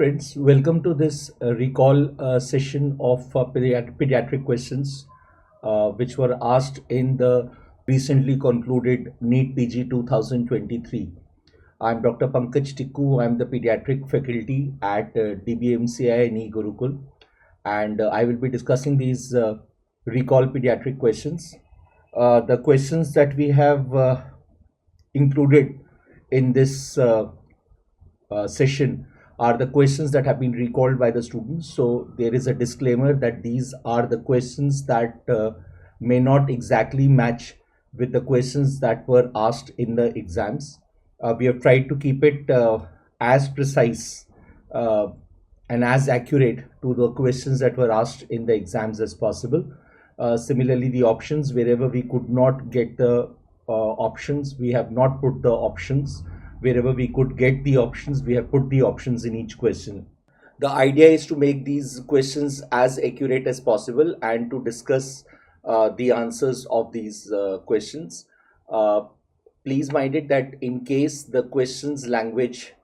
friends, welcome to this recall session of pediatric questions which were asked in the recently concluded NEET PG 2023. I'm Dr. Pankaj Tikku. I'm the pediatric faculty at DBMCI and eGurukul, and I will be discussing these recall pediatric questions. The questions that we have included in this session are the questions that have been recalled by the students. So there is a disclaimer that these are the questions that may not exactly match with the questions that were asked in the exams. We have tried to keep it as precise and as accurate to the questions that were asked in the exams as possible. Similarly, the options, wherever we could not get the options, we have not put the options. Wherever we could get the options, we have put the options in each question. The idea is to make these questions as accurate as possible and to discuss the answers of these questions. Please mind it that in case the questions language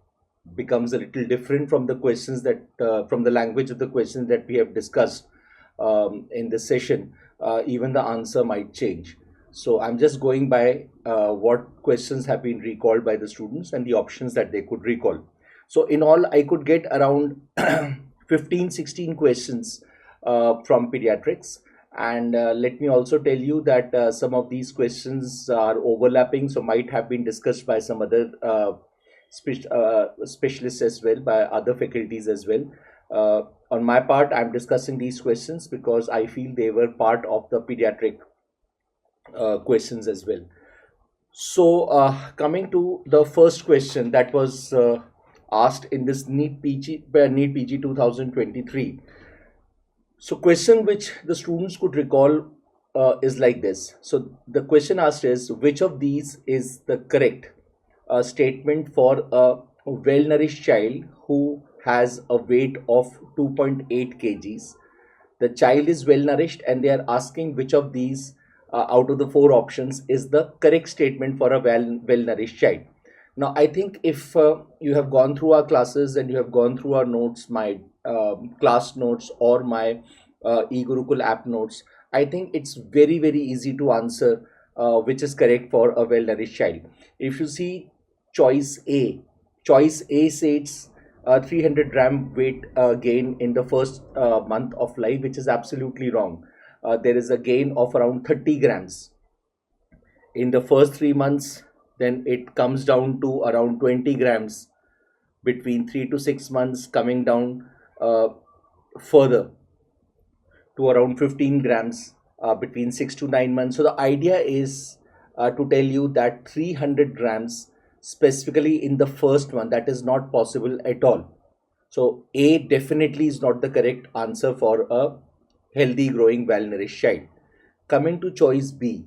becomes a little different from the questions that from the language of the questions that we have discussed in this session, even the answer might change. So I'm just going by what questions have been recalled by the students and the options that they could recall. So in all, I could get around 15-16 questions from pediatrics. And let me also tell you that some of these questions are overlapping, so might have been discussed by some other specialists as well, by other faculties as well. On my part, I'm discussing these questions because I feel they were part of the pediatric questions as well. So coming to the first question that was asked in this NEET PG 2023. So question which the students could recall is like this. So the question asked is, which of these is the correct statement for a well-nourished child who has a weight of 2.8 kgs? The child is well-nourished and they are asking which of these out of the four options is the correct statement for a well-nourished child. Now, I think if you have gone through our classes and you have gone through our notes, my class notes or my eGurukul app notes, I think it's very, very easy to answer which is correct for a well-nourished child. If you see choice A says 300 gram weight gain in the first month of life, which is absolutely wrong. There is a gain of around 30 grams in the first 3 months, then it comes down to around 20 grams between 3 to 6 months, coming down further to around 15 grams between 6 to 9 months. So the idea is to tell you that 300 grams specifically in the first one, that is not possible at all. So A definitely is not the correct answer for a healthy growing well-nourished child. Coming to choice B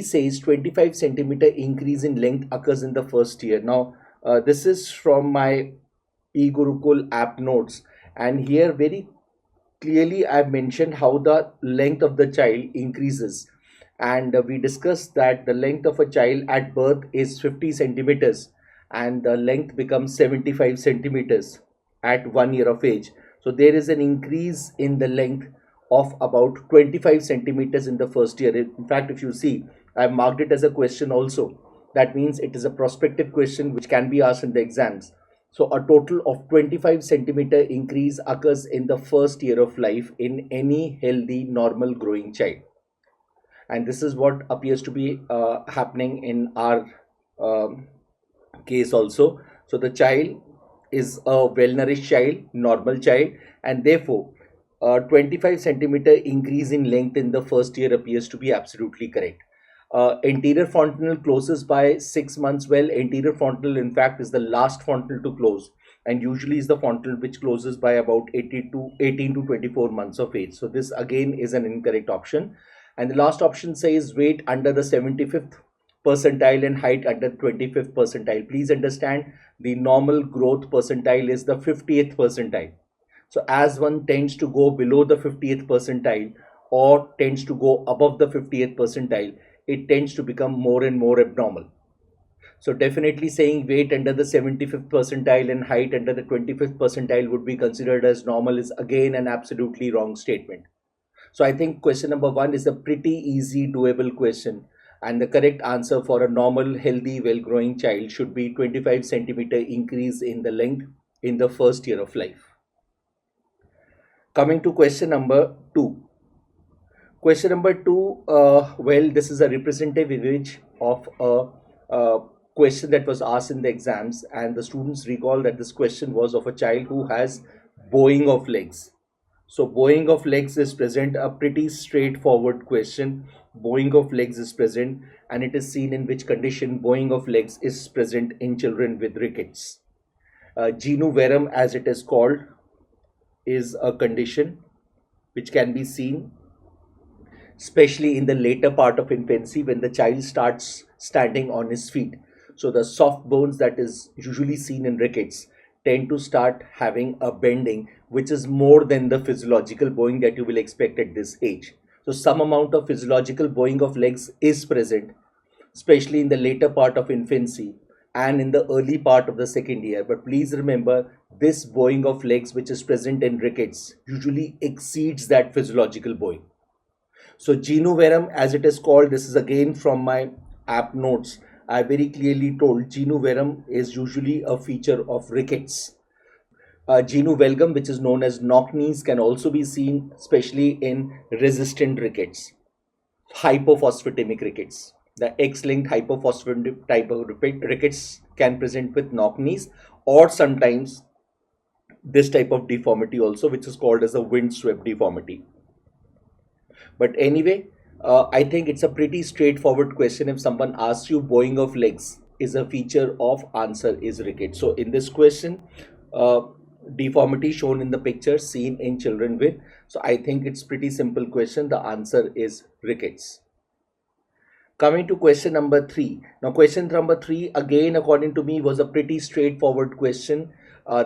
says 25 centimeter increase in length occurs in the first year. Now this is from my eGurukul app notes, and here very clearly I've mentioned how the length of the child increases, and we discussed that the length of a child at birth is 50 centimeters and the length becomes 75 centimeters at 1 year of age. So there is an increase in the length of about 25 centimeters in the first year. In fact, if you see, I've marked it as a question also. That means it is a prospective question which can be asked in the exams. So a total of 25 centimeter increase occurs in the first year of life in any healthy, normal growing child. And this is what appears to be happening in our case also. So the child is a well-nourished child, normal child, and therefore 25 centimeter increase in length in the first year appears to be absolutely correct. Anterior fontanel closes by 6 months. Well, anterior fontanel in fact is the last fontanel to close, and usually is the fontanel which closes by about 18 to 24 months of age. So this again is an incorrect option. And the last option says weight under the 75th percentile and height under 25th percentile. Please understand, the normal growth percentile is the 50th percentile. So as one tends to go below the 50th percentile or tends to go above the 50th percentile, it tends to become more and more abnormal. So definitely saying weight under the 75th percentile and height under the 25th percentile would be considered as normal is again an absolutely wrong statement. So I think question number one is a pretty easy, doable question. And the correct answer for a normal, healthy, well growing child should be 25 centimeter increase in the length in the first year of life. Coming to question number two. Question number two, well, this is a representative image of a question that was asked in the exams, and the students recall that this question was of a child who has bowing of legs. So bowing of legs is present, a pretty straightforward question. Bowing of legs is present, and it is seen in which condition bowing of legs is present in children with rickets. Genu verum, as it is called, is a condition which can be seen especially in the later part of infancy when the child starts standing on his feet. So the soft bones that is usually seen in rickets tend to start having a bending which is more than the physiological bowing that you will expect at this age. So some amount of physiological bowing of legs is present, especially in the later part of infancy and in the early part of the second year. But please remember, this bowing of legs which is present in rickets usually exceeds that physiological bowing. So genu verum, as it is called, this is again from my app notes. I very clearly told genu verum is usually a feature of rickets. Genu valgum, which is known as knock knees, can also be seen especially in resistant rickets, hypophosphatemic rickets. The X-linked hypophosphatemic type of rickets can present with knock knees, or sometimes this type of deformity also, which is called as a windswept deformity. But anyway, I think it's a pretty straightforward question. If someone asks you bowing of legs is a feature of, answer is rickets. So in this question, deformity shown in the picture seen in children with. So I think it's pretty simple question. The answer is rickets. Coming to question number three. Now question number three again according to me was a pretty straightforward question.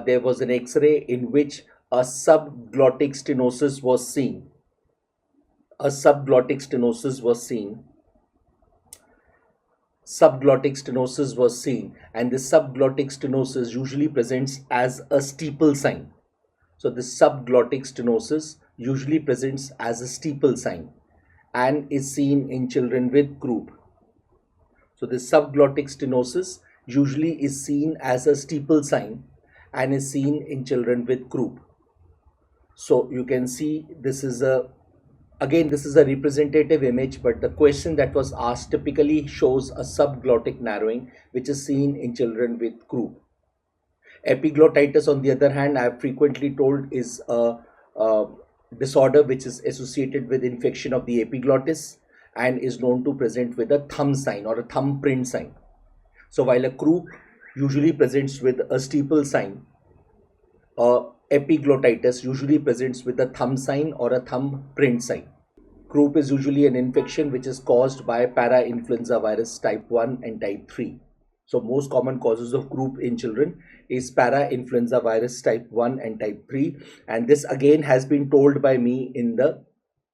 There was an X-ray in which a subglottic stenosis was seen. A subglottic stenosis was seen. Subglottic stenosis was seen, and this subglottic stenosis usually presents as a steeple sign. So this subglottic stenosis usually presents as a steeple sign and is seen in children with croup. So this subglottic stenosis usually is seen as a steeple sign and is seen in children with croup. So you can see this is a, again, this is a representative image, but the question that was asked typically shows a subglottic narrowing, which is seen in children with croup. Epiglottitis, on the other hand, I have frequently told is a disorder which is associated with infection of the epiglottis and is known to present with a thumb sign or a thumbprint sign. So while a croup usually presents with a steeple sign, epiglottitis usually presents with a thumb sign or a thumbprint sign. Croup is usually an infection which is caused by parainfluenza virus type 1 and type 3. So most common causes of croup in children is parainfluenza virus type 1 and type 3, and this again has been told by me in the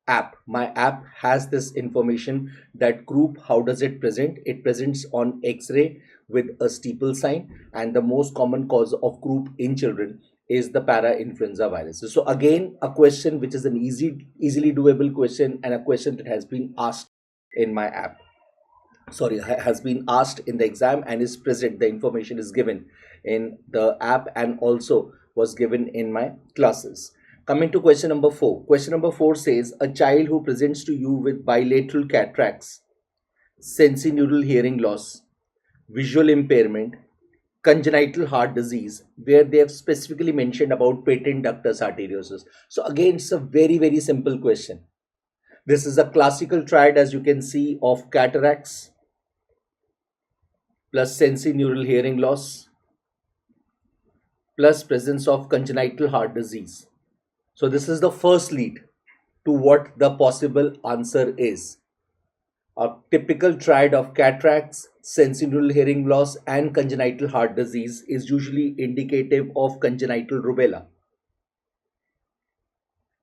app. My app has this information that croup, how does it present? It presents on X-ray with a steeple sign, and the most common cause of croup in children is the parainfluenza virus. So again, a question which is an easily doable question, and a question that has been asked in my app. Sorry, has been asked in the exam and is present. The information is given in the app and also was given in my classes. Coming to question number 4. Question number 4 says a child who presents to you with bilateral cataracts, sensineural hearing loss, visual impairment, congenital heart disease, where they have specifically mentioned about patent ductus arteriosus. So again, it's a very simple question. This is a classical triad, as you can see, of cataracts plus sensineural hearing loss plus presence of congenital heart disease. So this is the first lead to what the possible answer is. A typical triad of cataracts, sensineural hearing loss and congenital heart disease is usually indicative of congenital rubella.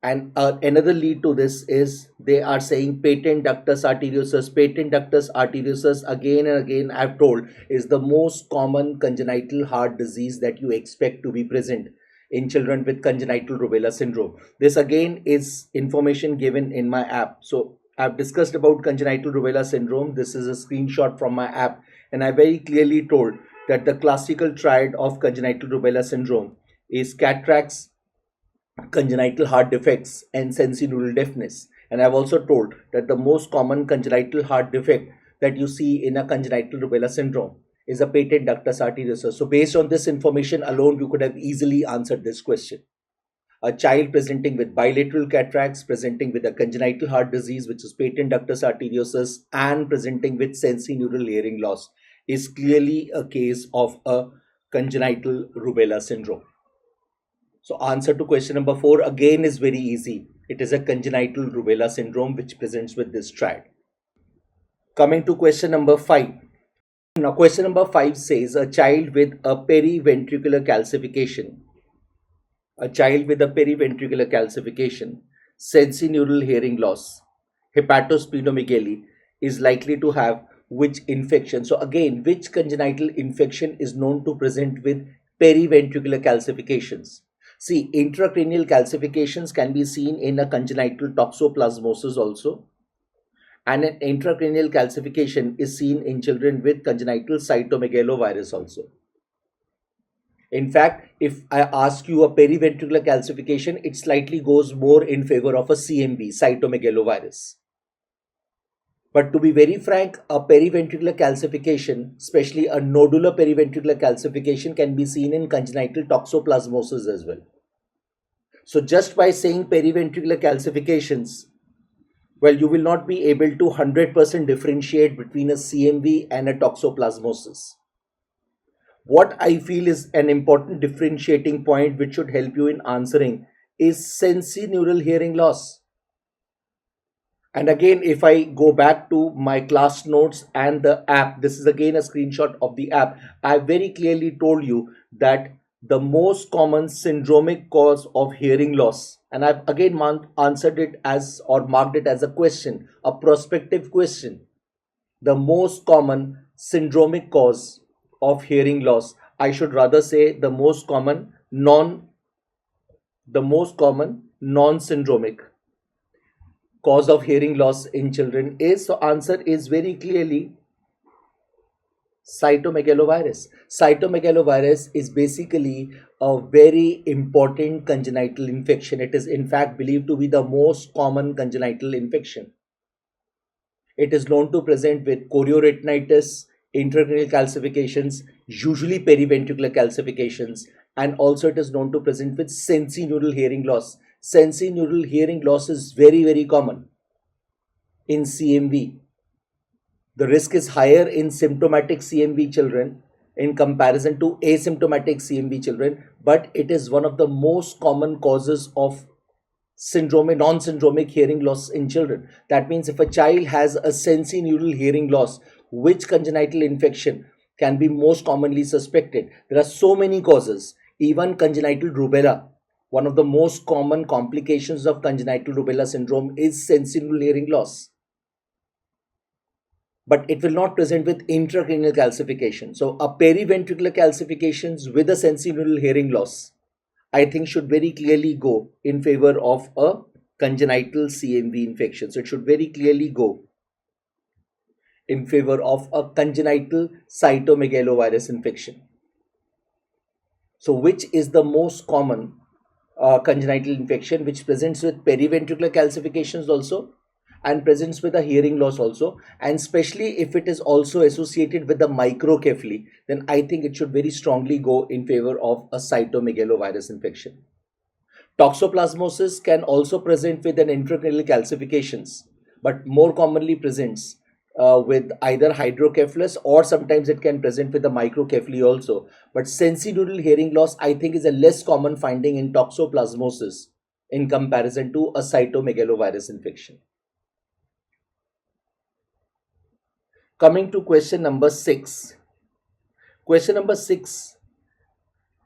And another lead to this is they are saying patent ductus arteriosus. Patent ductus arteriosus, again and again, I've told, is the most common congenital heart disease that you expect to be present in children with congenital rubella syndrome. This again is information given in my app. So I've discussed about congenital rubella syndrome. This is a screenshot from my app, and I very clearly told that the classical triad of congenital rubella syndrome is cataracts, congenital heart defects, and sensineural deafness. And I've also told that the most common congenital heart defect that you see in a congenital rubella syndrome is a patent ductus arteriosus. So based on this information alone, you could have easily answered this question. A child presenting with bilateral cataracts, presenting with a congenital heart disease, which is patent ductus arteriosus, and presenting with sensineural hearing loss is clearly a case of a congenital rubella syndrome. So answer to question number 4 again is very easy. It is a congenital rubella syndrome which presents with this triad. Coming to question number 5. Now question number 5 says a child with a periventricular calcification. A child with a periventricular calcification, sensineural hearing loss, hepatosplenomegaly is likely to have which infection? So again, which congenital infection is known to present with periventricular calcifications? See, intracranial calcifications can be seen in a congenital toxoplasmosis also, and an intracranial calcification is seen in children with congenital cytomegalovirus also. In fact, if I ask you a periventricular calcification, it slightly goes more in favor of a CMV, cytomegalovirus. But to be very frank, a periventricular calcification, especially a nodular periventricular calcification, can be seen in congenital toxoplasmosis as well. So just by saying periventricular calcifications, well, you will not be able to 100% differentiate between a CMV and a toxoplasmosis. What I feel is an important differentiating point which should help you in answering is sensineural hearing loss. And again, if I go back to my class notes and the app, this is again a screenshot of the app. I very clearly told you that the most common syndromic cause of hearing loss, and I've again answered it as or marked it as a question, a prospective question. The most common syndromic cause of hearing loss, I should rather say the most common non-syndromic cause of hearing loss in children is, so answer is very clearly cytomegalovirus. Cytomegalovirus is basically a very important congenital infection. It is in fact believed to be the most common congenital infection. It is known to present with chorioretinitis, intracranial calcifications, usually periventricular calcifications, and also it is known to present with sensineural hearing loss. Sensineural hearing loss is very, very common in CMV. The risk is higher in symptomatic CMV children in comparison to asymptomatic CMV children, but it is one of the most common causes of non-syndromic hearing loss in children. That means if a child has a sensineural hearing loss, which congenital infection can be most commonly suspected? There are so many causes. Even congenital rubella, one of the most common complications of congenital rubella syndrome is sensineural hearing loss. But it will not present with intracranial calcification. So a periventricular calcifications with a sensineural hearing loss, I think should very clearly go in favor of a congenital CMV infection. So it should very clearly go in favor of a congenital cytomegalovirus infection. So which is the most common congenital infection which presents with periventricular calcifications also and presents with a hearing loss also, and especially if it is also associated with the microcephaly, then I think it should very strongly go in favor of a cytomegalovirus infection. Toxoplasmosis can also present with an intracranial calcifications, but more commonly presents with either hydrocephalus or sometimes it can present with a microcephaly also. But sensineural hearing loss, I think, is a less common finding in toxoplasmosis in comparison to a cytomegalovirus infection. Coming to question number 6. Question number 6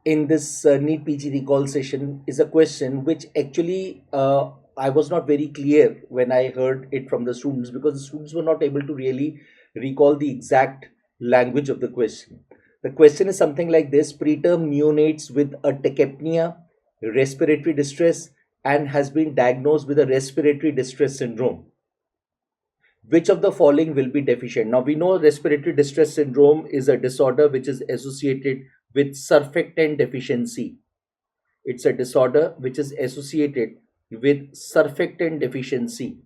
in this NEET PG recall session is a question which actually I was not very clear when I heard it from the students, because the students were not able to really recall the exact language of the question. The question is something like this: preterm neonates with a tachypnea, respiratory distress, and has been diagnosed with a respiratory distress syndrome. Which of the following will be deficient? Now we know respiratory distress syndrome is a disorder which is associated with surfactant deficiency. It's a disorder which is associated with surfactant deficiency.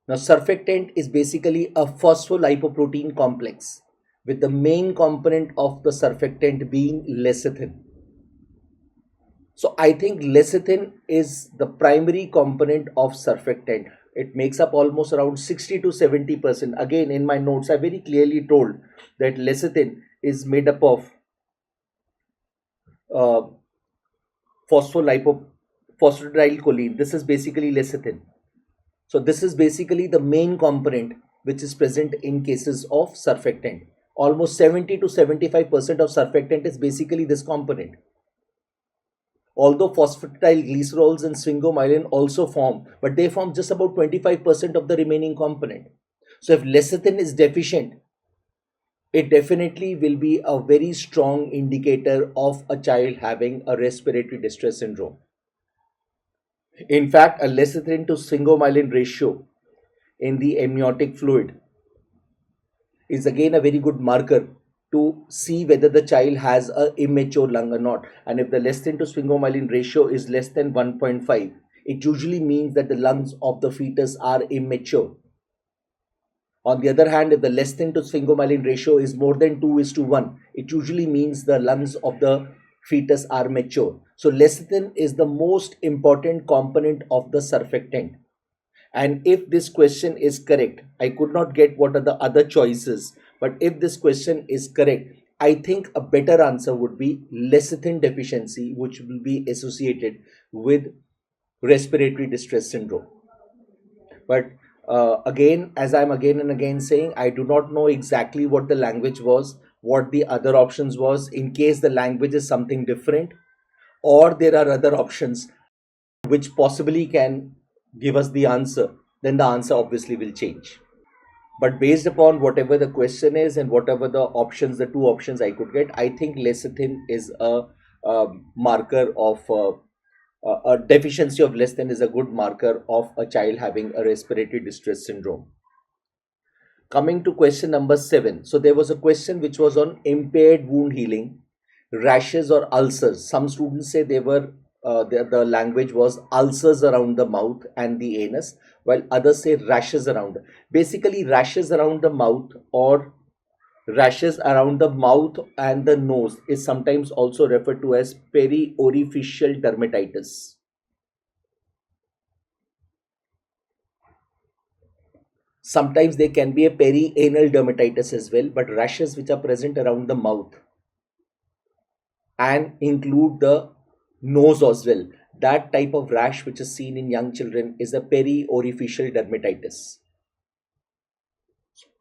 Now, surfactant is basically a phospholipoprotein complex, with the main component of the surfactant being lecithin. So, I think lecithin is the primary component of surfactant. It makes up almost around 60 to 70%. Again, in my notes, I very clearly told that lecithin is made up of uh, phosphatidylcholine. This is basically lecithin. So this is basically the main component which is present in cases of surfactant. Almost 70 to 75% of surfactant is basically this component. Although phosphatidylglycerols and sphingomyelin also form, but they form just about 25% of the remaining component. So if lecithin is deficient, it definitely will be a very strong indicator of a child having a respiratory distress syndrome. In fact, a lecithin to sphingomyelin ratio in the amniotic fluid is again a very good marker to see whether the child has a immature lung or not. And if the lecithin to sphingomyelin ratio is less than 1.5, it usually means that the lungs of the fetus are immature. On the other hand, if the lecithin to sphingomyelin ratio is more than 2:1, it usually means the lungs of the fetus are mature. So lecithin is the most important component of the surfactant. And if this question is correct, I could not get what are the other choices, but if this question is correct, I think a better answer would be lecithin deficiency, which will be associated with respiratory distress syndrome. But again, as I'm again and again saying, I do not know exactly what the language was, what the other options was, in case the language is something different, or there are other options which possibly can give us the answer, then the answer obviously will change. But based upon whatever the question is and whatever the options, the two options I could get, I think lecithin is a marker of a deficiency of lecithin is a good marker of a child having a respiratory distress syndrome. Coming to question number 7. So there was a question which was on impaired wound healing, rashes or ulcers. Some students say they were the language was ulcers around the mouth and the anus, while others say rashes around. Basically, rashes around the mouth or rashes around the mouth and the nose is sometimes also referred to as periorificial dermatitis. Sometimes there can be a perianal dermatitis as well, but rashes which are present around the mouth and include the nose as well. That type of rash which is seen in young children is a periorificial dermatitis.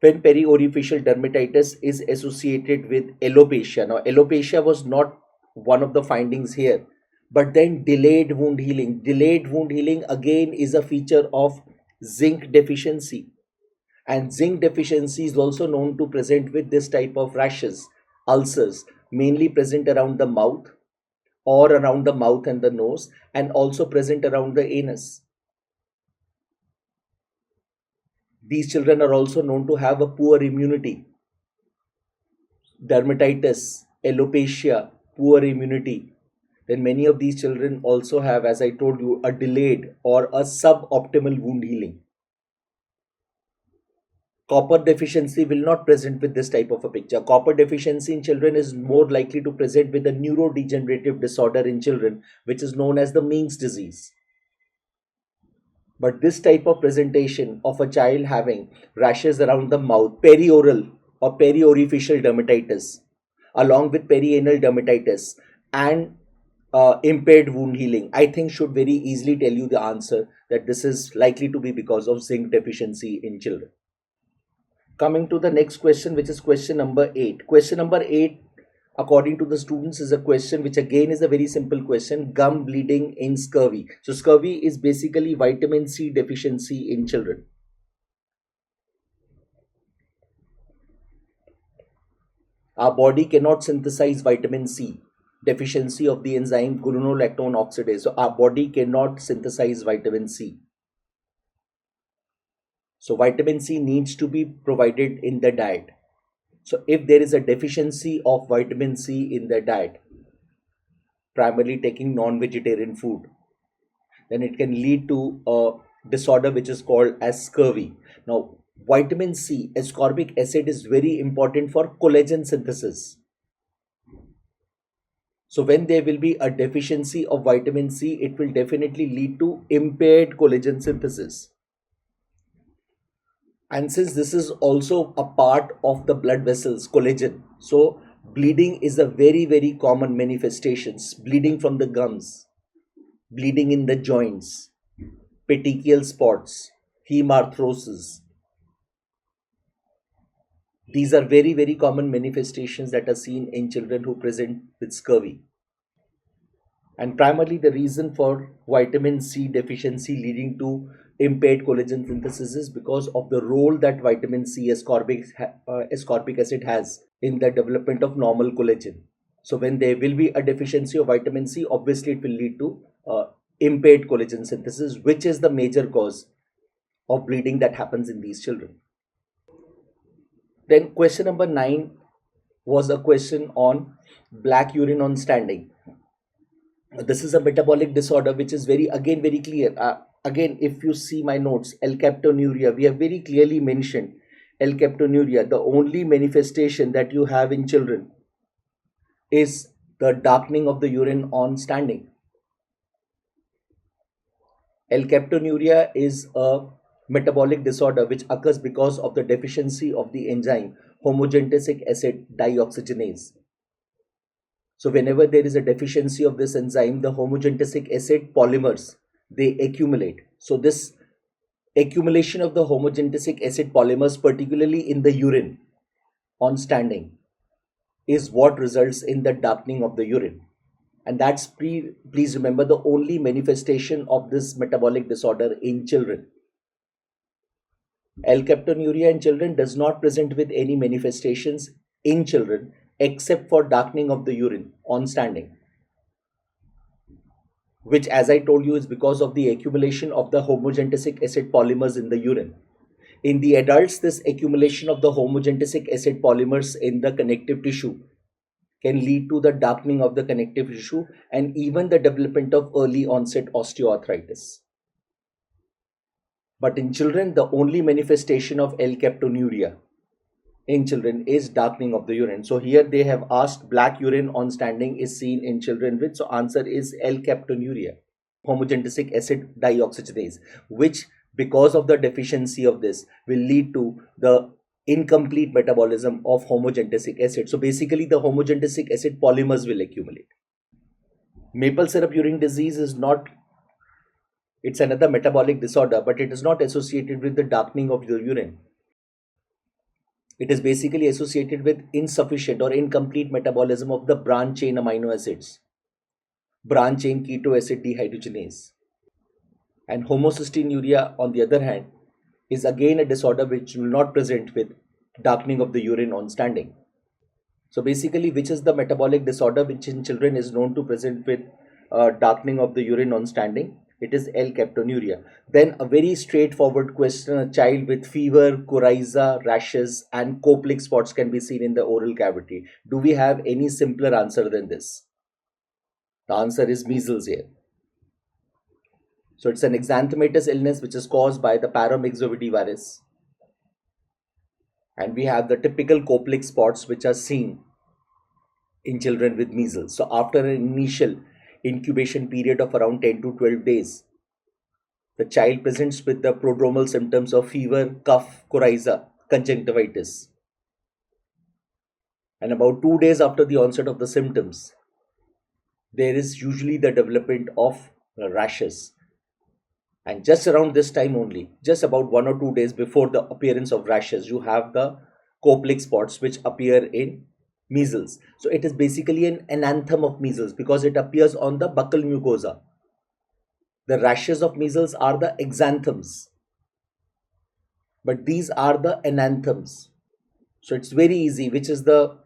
When periorificial dermatitis is associated with alopecia. Now, alopecia was not one of the findings here, but then delayed wound healing. Delayed wound healing again is a feature of zinc deficiency. And zinc deficiency is also known to present with this type of rashes, ulcers, mainly present around the mouth or around the mouth and the nose, and also present around the anus. These children are also known to have a poor immunity. Dermatitis, alopecia, poor immunity. Then many of these children also have, as I told you, a delayed or a suboptimal wound healing. Copper deficiency will not present with this type of a picture. Copper deficiency in children is more likely to present with a neurodegenerative disorder in children, which is known as the Means disease. But this type of presentation of a child having rashes around the mouth, perioral or periorificial dermatitis, along with perianal dermatitis and impaired wound healing, I think should very easily tell you the answer that this is likely to be because of zinc deficiency in children. Coming to the next question, which is question number 8. Question number 8 according to the students, is a question which again is a very simple question: gum bleeding in scurvy. So scurvy is basically vitamin C deficiency in children. Our body cannot synthesize vitamin C, deficiency of the enzyme gluconolactone oxidase. So our body cannot synthesize vitamin C. So vitamin C needs to be provided in the diet. So if there is a deficiency of vitamin C in the diet, primarily taking non-vegetarian food, then it can lead to a disorder which is called as scurvy. Now, vitamin C, ascorbic acid, is very important for collagen synthesis. So when there will be a deficiency of vitamin C, it will definitely lead to impaired collagen synthesis. And since this is also a part of the blood vessels, collagen, so bleeding is a very, very common manifestations. Bleeding from the gums, bleeding in the joints, petechial spots, hemarthrosis. These are very, very common manifestations that are seen in children who present with scurvy. And primarily the reason for vitamin C deficiency leading to impaired collagen synthesis is because of the role that vitamin C, ascorbic acid, has in the development of normal collagen. So when there will be a deficiency of vitamin C, obviously it will lead to impaired collagen synthesis, which is the major cause of bleeding that happens in these children. Then question number 9 was a question on black urine on standing. This is a metabolic disorder which is very clear. Again, if you see my notes, L-captonuria, we have very clearly mentioned L-captonuria. The only manifestation that you have in children is the darkening of the urine on standing. L-captonuria is a metabolic disorder which occurs because of the deficiency of the enzyme homogentic acid dioxygenase. So whenever there is a deficiency of this enzyme, the homogentic acid polymers, they accumulate. So this accumulation of the homogentic acid polymers, particularly in the urine on standing, is what results in the darkening of the urine. And that's please remember, the only manifestation of this metabolic disorder in children. L-captonuria in children does not present with any manifestations in children except for darkening of the urine on standing, which, as I told you, is because of the accumulation of the homogentic acid polymers in the urine. In the adults, this accumulation of the homogentic acid polymers in the connective tissue can lead to the darkening of the connective tissue and even the development of early onset osteoarthritis. But in children, the only manifestation of L-captonuria in children is darkening of the urine. So here they have asked black urine on standing is seen in children with, so answer is L-captonuria, homogentic acid dioxygenase, which because of the deficiency of this will lead to the incomplete metabolism of homogentic acid. So basically the homogentic acid polymers will accumulate. Maple syrup urine disease is not, it's another metabolic disorder, but it is not associated with the darkening of the urine. It is basically associated with insufficient or incomplete metabolism of the branch chain amino acids, branch chain keto acid dehydrogenase. And homocystinuria, on the other hand, is again a disorder which will not present with darkening of the urine on standing. So basically, which is the metabolic disorder which in children is known to present with darkening of the urine on standing? It is L-captonuria. Then a very straightforward question: a child with fever, coryza, rashes and Koplik spots can be seen in the oral cavity. Do we have any simpler answer than this? The answer is measles here. So it's an exanthematous illness which is caused by the paramyxovidevirus. And we have the typical Koplik spots which are seen in children with measles. So after an initial incubation period of around 10 to 12 days, the child presents with the prodromal symptoms of fever, cough, coryza, conjunctivitis. And about 2 days after the onset of the symptoms, there is usually the development of rashes. And just around this time only, just about 1 or 2 days before the appearance of rashes, you have the Koplik spots which appear in Measles. So it is basically an enanthem of measles because it appears on the buccal mucosa. The rashes of measles are the exanthems, but these are the enanthems. So it's very easy, which is the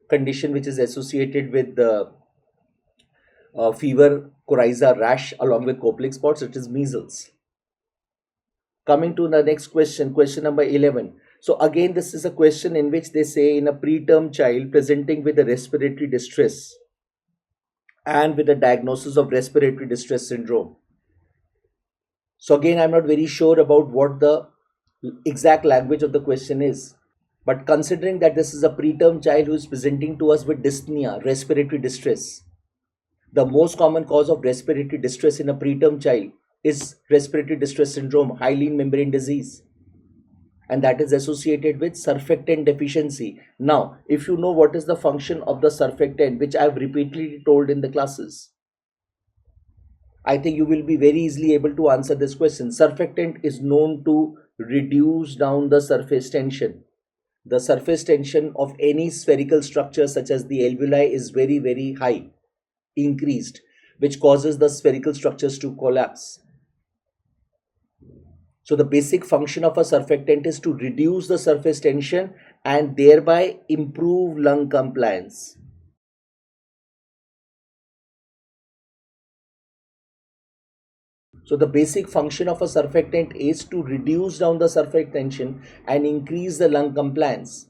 condition which is associated with the fever, coryza, rash along with Koplik spots. It is measles. Coming to the next question, question number 11. So again, this is a question in which they say in a preterm child presenting with a respiratory distress and with a diagnosis of respiratory distress syndrome. So again, I'm not very sure about what the exact language of the question is. But considering that this is a preterm child who is presenting to us with dyspnea, respiratory distress, the most common cause of respiratory distress in a preterm child is respiratory distress syndrome, hyaline membrane disease, and that is associated with surfactant deficiency. Now, if you know what is the function of the surfactant, which I have repeatedly told in the classes, I think you will be very easily able to answer this question. Surfactant is known to reduce down the surface tension. The surface tension of any spherical structure such as the alveoli is very, very high, increased, which causes the spherical structures to collapse. So the basic function of a surfactant is to reduce the surface tension and thereby improve lung compliance. So the basic function of a surfactant is to reduce down the surface tension and increase the lung compliance.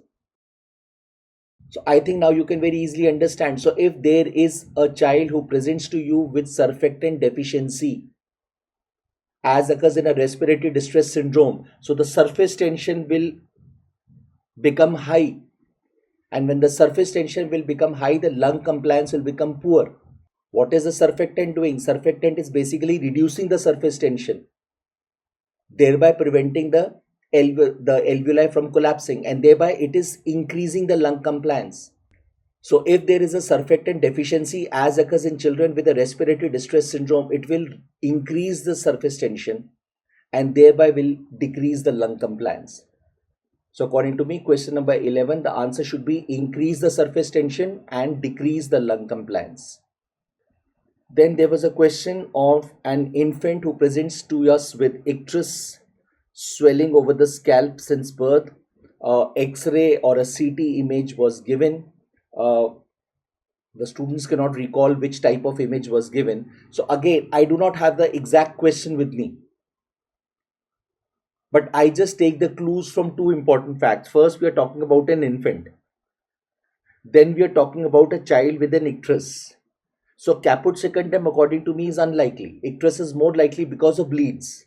So I think now you can very easily understand. So if there is a child who presents to you with surfactant deficiency, as occurs in a respiratory distress syndrome, so the surface tension will become high. And when the surface tension will become high, the lung compliance will become poor. What is the surfactant doing? Surfactant is basically reducing the surface tension, thereby preventing the alveoli from collapsing, and thereby it is increasing the lung compliance. So if there is a surfactant deficiency as occurs in children with a respiratory distress syndrome, it will increase the surface tension and thereby will decrease the lung compliance. So according to me, question number 11, the answer should be increase the surface tension and decrease the lung compliance. Then there was a question of an infant who presents to us with icterus, swelling over the scalp since birth. X-ray or a CT image was given. The students cannot recall which type of image was given. So again, I do not have the exact question with me, but I just take the clues from two important facts. First, we are talking about an infant. Then we are talking about a child with an icterus. So caput secundum, according to me, is unlikely. Icterus is more likely because of bleeds.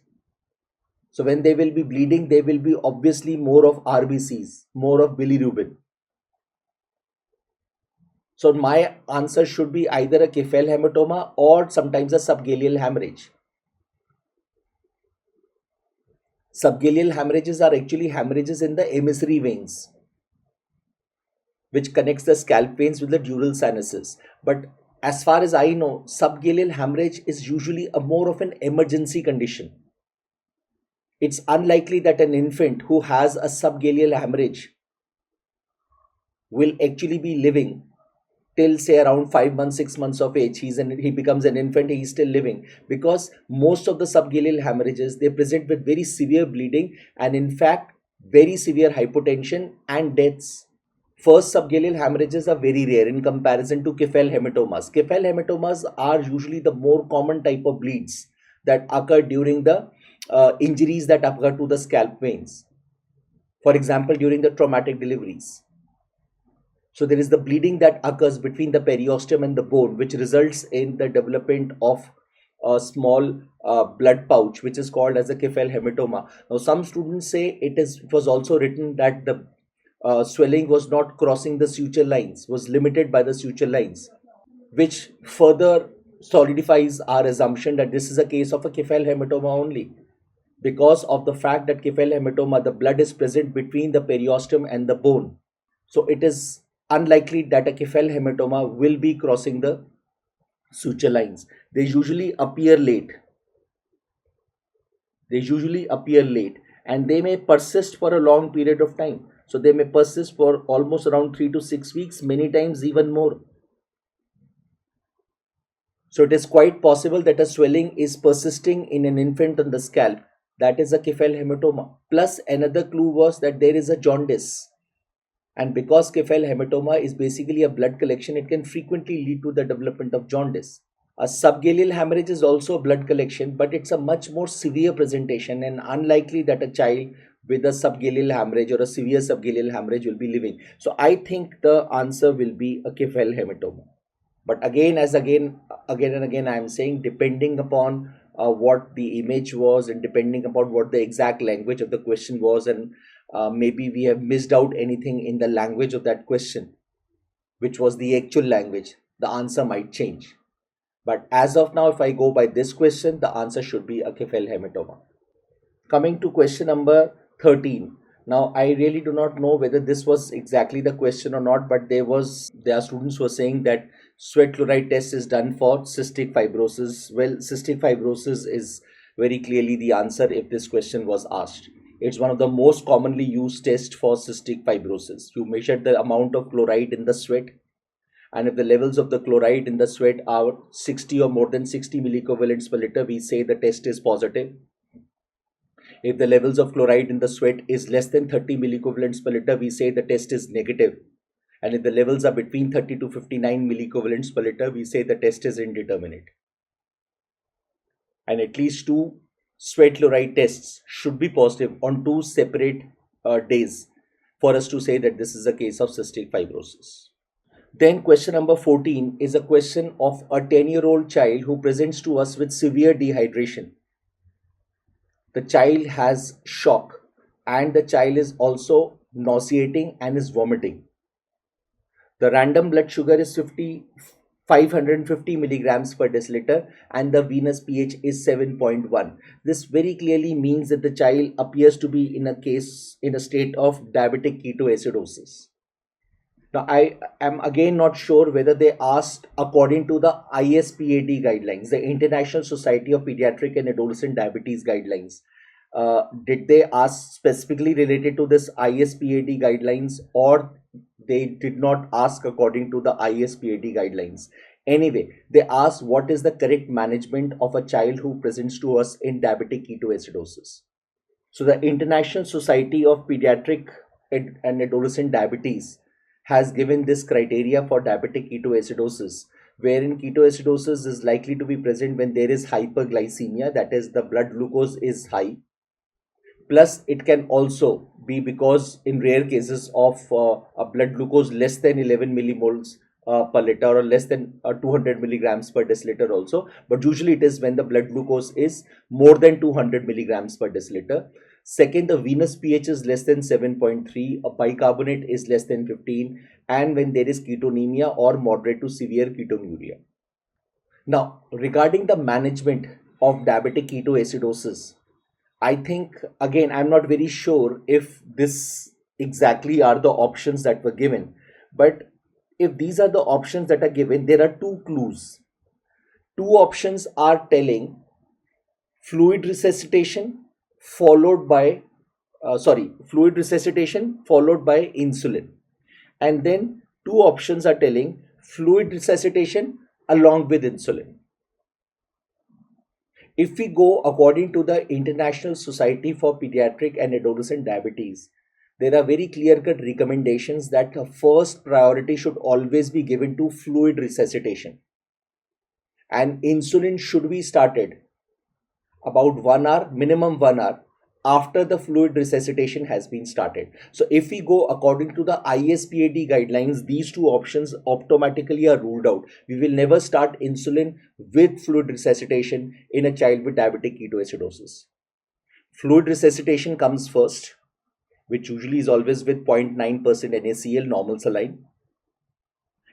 So when they will be bleeding, there will be obviously more of RBCs, more of bilirubin. So my answer should be either a Kefel hematoma or sometimes a subgaleal hemorrhage. Subgaleal hemorrhages are actually hemorrhages in the emissary veins, which connects the scalp veins with the dural sinuses. But as far as I know, subgaleal hemorrhage is usually a more of an emergency condition. It's unlikely that an infant who has a subgaleal hemorrhage will actually be living till say around 5 months 6 months of age. He becomes an infant, he's still living, because most of the subgaleal hemorrhages, they present with very severe bleeding and in fact very severe hypotension and deaths. First, subgaleal hemorrhages are very rare in comparison to Kefel hematomas. Kefel hematomas are usually the more common type of bleeds that occur during the injuries that occur to the scalp veins, for example during the traumatic deliveries. So there is the bleeding that occurs between the periosteum and the bone, which results in the development of a small blood pouch, which is called as a Kefel hematoma. Now, some students say it was also written that the swelling was not crossing the suture lines, was limited by the suture lines, which further solidifies our assumption that this is a case of a Kefel hematoma only, because of the fact that Kefel hematoma, the blood is present between the periosteum and the bone. So it is unlikely that a Kefel hematoma will be crossing the suture lines. They usually appear late. And they may persist for a long period of time. So they may persist for almost around 3 to 6 weeks, many times even more. So it is quite possible that a swelling is persisting in an infant on the scalp. That is a Kefal hematoma. Plus another clue was that there is a jaundice. And because Kefal hematoma is basically a blood collection, it can frequently lead to the development of jaundice. A subgaleal hemorrhage is also a blood collection, but it's a much more severe presentation and unlikely that a child with a subgaleal hemorrhage or a severe subgaleal hemorrhage will be living. So I think the answer will be a Kefal hematoma. But again and again, I am saying depending upon what the image was and depending upon what the exact language of the question was, and maybe we have missed out anything in the language of that question, which was the actual language, the answer might change. But as of now, if I go by this question, the answer should be a Kefal hematoma. Coming to question number 13. Now, I really do not know whether this was exactly the question or not, but there are students who are saying that sweat chloride test is done for cystic fibrosis. Well, cystic fibrosis is very clearly the answer if this question was asked. It's one of the most commonly used tests for cystic fibrosis. You measure the amount of chloride in the sweat, and if the levels of the chloride in the sweat are 60 or more than 60 milliequivalents per liter, we say the test is positive. If the levels of chloride in the sweat is less than 30 milliequivalents per liter, we say the test is negative. And if the levels are between 30 to 59 milliequivalents per liter, we say the test is indeterminate. And at least two sweat chloride tests should be positive on two separate days for us to say that this is a case of cystic fibrosis. Then question number 14 is a question of a 10-year-old child who presents to us with severe dehydration. The child has shock and the child is also nauseating and is vomiting. The random blood sugar is 550 milligrams per deciliter and the venous pH is 7.1. This very clearly means that the child appears to be in a state of diabetic ketoacidosis. Now, I am again not sure whether they asked according to the ISPAD guidelines, the International Society of Pediatric and Adolescent Diabetes guidelines. Did they ask specifically related to this ISPAD guidelines, or they did not ask according to the ISPAD guidelines? Anyway, they asked what is the correct management of a child who presents to us in diabetic ketoacidosis. So the International Society of Pediatric and Adolescent Diabetes has given this criteria for diabetic ketoacidosis, wherein ketoacidosis is likely to be present when there is hyperglycemia, that is, the blood glucose is high. Plus, it can also be because in rare cases of a blood glucose less than 11 millimoles per liter or less than 200 milligrams per deciliter also, but usually it is when the blood glucose is more than 200 milligrams per deciliter. Second, the venous pH is less than 7.3, a bicarbonate is less than 15, and when there is ketonemia or moderate to severe ketonuria. Now, regarding the management of diabetic ketoacidosis, I think, again, I'm not very sure if this exactly are the options that were given, but if these are the options that are given, there are two clues. Two options are telling fluid resuscitation followed by fluid resuscitation followed by insulin, and then two options are telling fluid resuscitation along with insulin. If we go according to the International Society for Pediatric and Adolescent Diabetes, there are very clear cut recommendations that first priority should always be given to fluid resuscitation, and insulin should be started about 1 hour, minimum 1 hour after the fluid resuscitation has been started. So if we go according to the ISPAD guidelines, these two options automatically are ruled out. We will never start insulin with fluid resuscitation in a child with diabetic ketoacidosis. Fluid resuscitation comes first, which usually is always with 0.9% NaCl, normal saline.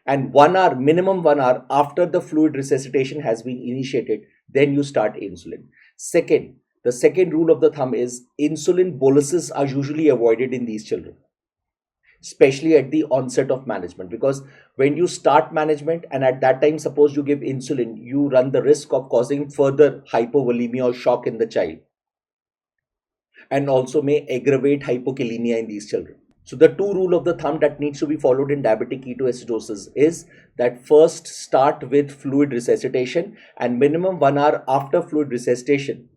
And 1 hour, minimum 1 hour after the fluid resuscitation has been initiated, then you start insulin. Second, the second rule of the thumb is insulin boluses are usually avoided in these children, especially at the onset of management, because when you start management and at that time suppose you give insulin, you run the risk of causing further hypovolemia or shock in the child, and also may aggravate hypokalemia in these children. So the two rule of the thumb that needs to be followed in diabetic ketoacidosis is that first start with fluid resuscitation, and minimum 1 hour after fluid resuscitation,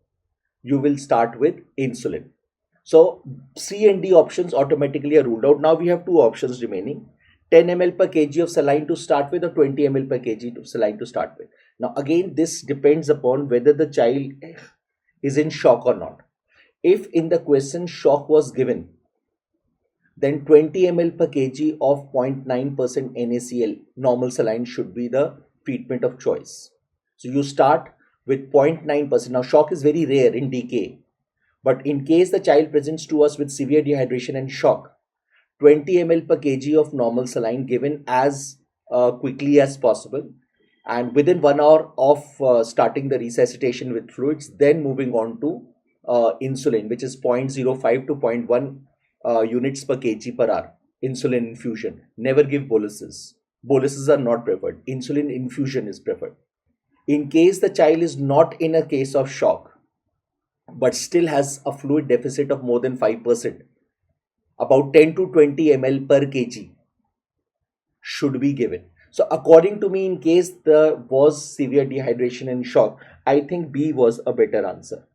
you will start with insulin. So C and D options automatically are ruled out. Now we have two options remaining: 10 ml per kg of saline to start with, or 20 ml per kg of saline to start with. Now again, this depends upon whether the child is in shock or not. If in the question shock was given, then 20 ml per kg of 0.9% NaCl normal saline should be the treatment of choice. So you start with 0.9%. Now shock is very rare in DK, but in case the child presents to us with severe dehydration and shock, 20 ml per kg of normal saline given as quickly as possible, and within 1 hour of starting the resuscitation with fluids, then moving on to insulin, which is 0.05 to 0.1 units per kg per hour. Insulin infusion. Never give boluses. Boluses are not preferred. Insulin infusion is preferred. In case the child is not in a case of shock, but still has a fluid deficit of more than 5%, about 10 to 20 ml per kg should be given. So according to me, in case there was severe dehydration and shock, I think B was a better answer.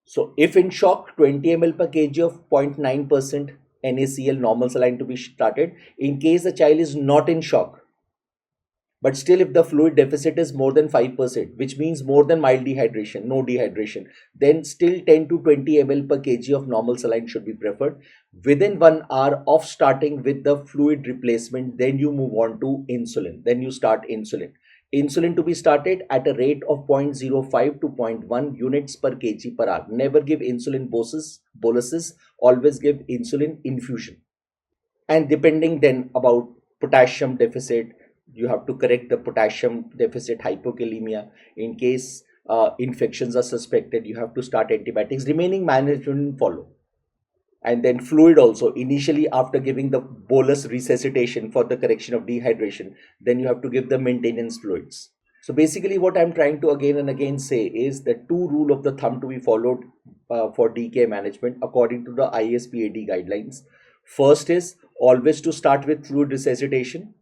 So if in shock, 20 ml per kg of 0.9% NaCl normal saline to be started. In case the child is not in shock, but still if the fluid deficit is more than 5%, which means more than mild dehydration, no dehydration, then still 10 to 20 ml per kg of normal saline should be preferred. Within 1 hour of starting with the fluid replacement, then you move on to insulin. Then you start insulin. Insulin to be started at a rate of 0.05 to 0.1 units per kg per hour. Never give insulin boluses, always give insulin infusion. And depending then about potassium deficit, you have to correct the potassium deficit hypokalemia. In case infections are suspected, you have to start antibiotics. Remaining management follow. And then fluid also, initially after giving the bolus resuscitation for the correction of dehydration, then you have to give the maintenance fluids. So basically what I'm trying to again and again say is the two rule of the thumb to be followed for DK management according to the ISPAD guidelines. First is always to start with fluid resuscitation,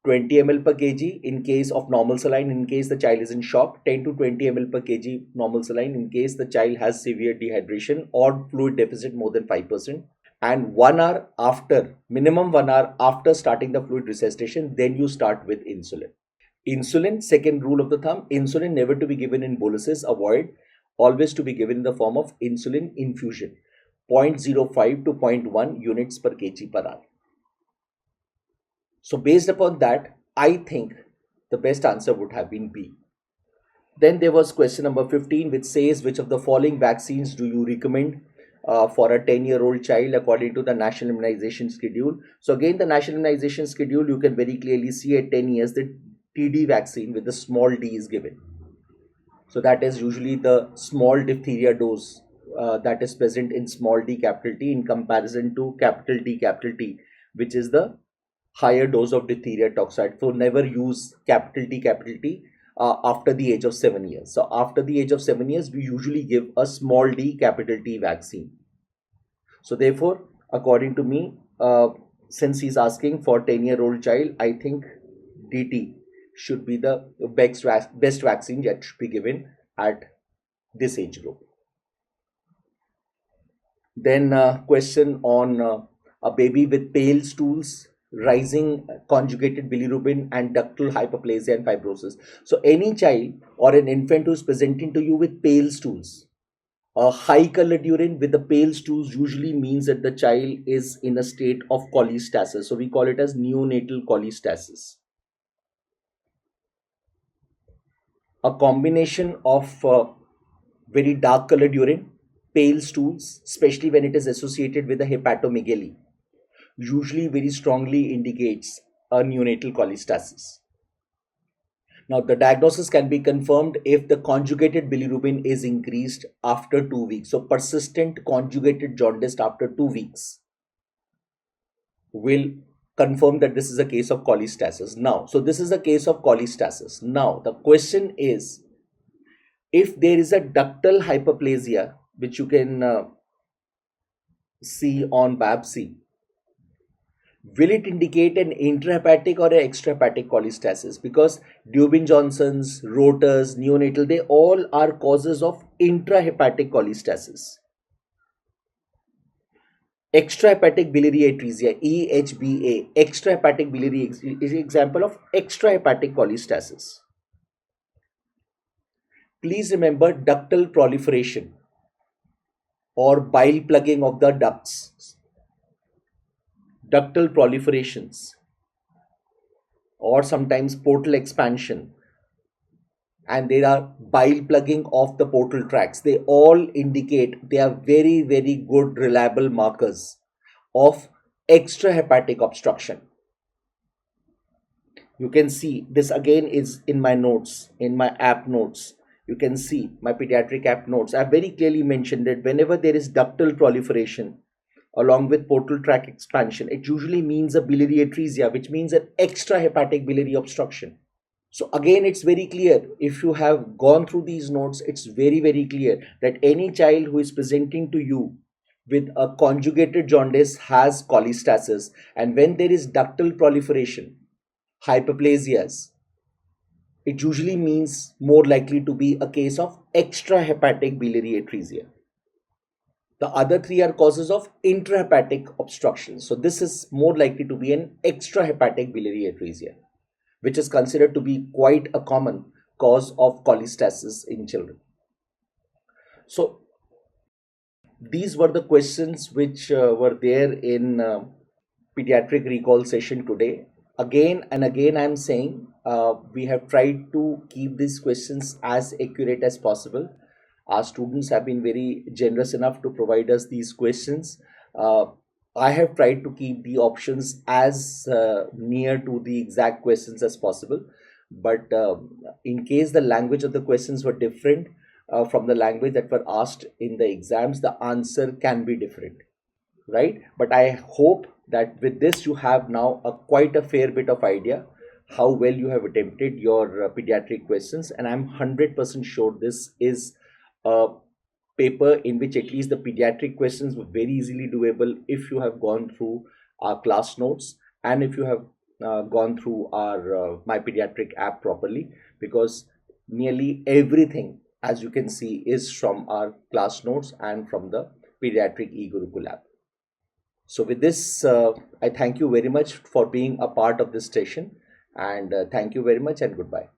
20 ml per kg in case of normal saline in case the child is in shock, 10 to 20 ml per kg normal saline in case the child has severe dehydration or fluid deficit more than 5%, and 1 hour after, minimum 1 hour after starting the fluid resuscitation, then you start with insulin. Insulin, second rule of the thumb, insulin never to be given in boluses, avoid, always to be given in the form of insulin infusion, 0.05 to 0.1 units per kg per hour. So based upon that, I think the best answer would have been B. Then there was question number 15, which says, which of the following vaccines do you recommend for a 10-year-old child according to the national immunization schedule? So again, the national immunization schedule, you can very clearly see at 10 years the TD vaccine with the small d is given. So that is usually the small diphtheria dose that is present in small d capital T in comparison to capital T, which is the higher dose of diphtheria toxoid. So never use capital T after the age of 7 years. So after the age of 7 years, we usually give a small d capital T vaccine. So therefore, according to me, since he's asking for 10-year-old child, I think DT should be the best vaccine that should be given at this age group. Then question on a baby with pale stools, rising conjugated bilirubin, and ductal hyperplasia and fibrosis. So any child or an infant who is presenting to you with pale stools, a high colored urine with the pale stools usually means that the child is in a state of cholestasis. So we call it as neonatal cholestasis. A combination of very dark colored urine, pale stools, especially when it is associated with a hepatosplenomegaly, usually very strongly indicates a neonatal cholestasis. Now, the diagnosis can be confirmed if the conjugated bilirubin is increased after 2 weeks. So, persistent conjugated jaundice after 2 weeks will confirm that this is a case of cholestasis. Now, so this is a case of cholestasis. Now, the question is, if there is a ductal hyperplasia, which you can see on biopsy, will it indicate an intrahepatic or an extrahepatic cholestasis? Because Dubin Johnson's, rotors, neonatal, they all are causes of intrahepatic cholestasis. Extrahepatic biliary atresia, EHBA, extrahepatic biliary is an example of extrahepatic cholestasis. Please remember ductal proliferation or bile plugging of the ducts, ductal proliferations, or sometimes portal expansion, and there are bile plugging of the portal tracts. They all indicate, they are very, very good, reliable markers of extrahepatic obstruction. You can see this again is in my notes, in my app notes. You can see my pediatric app notes. I've very clearly mentioned that whenever there is ductal proliferation along with portal tract expansion, it usually means a biliary atresia, which means an extrahepatic biliary obstruction. So again, it's very clear. If you have gone through these notes, it's very, very clear that any child who is presenting to you with a conjugated jaundice has cholestasis. And when there is ductal proliferation, hyperplasias, it usually means more likely to be a case of extrahepatic biliary atresia. The other three are causes of intrahepatic obstruction. So this is more likely to be an extrahepatic biliary atresia, which is considered to be quite a common cause of cholestasis in children. So these were the questions which were there in pediatric recall session today. Again and again, I'm saying we have tried to keep these questions as accurate as possible. Our students have been very generous enough to provide us these questions. I have tried to keep the options as near to the exact questions as possible. But in case the language of the questions were different from the language that were asked in the exams, the answer can be different, right? But I hope that with this you have now quite a fair bit of idea how well you have attempted your pediatric questions, and I'm 100% sure this is a paper in which at least the pediatric questions were very easily doable if you have gone through our class notes and if you have gone through our my pediatric app properly, because nearly everything, as you can see, is from our class notes and from the pediatric eGurukul app. So with this, I thank you very much for being a part of this session, and thank you very much and goodbye.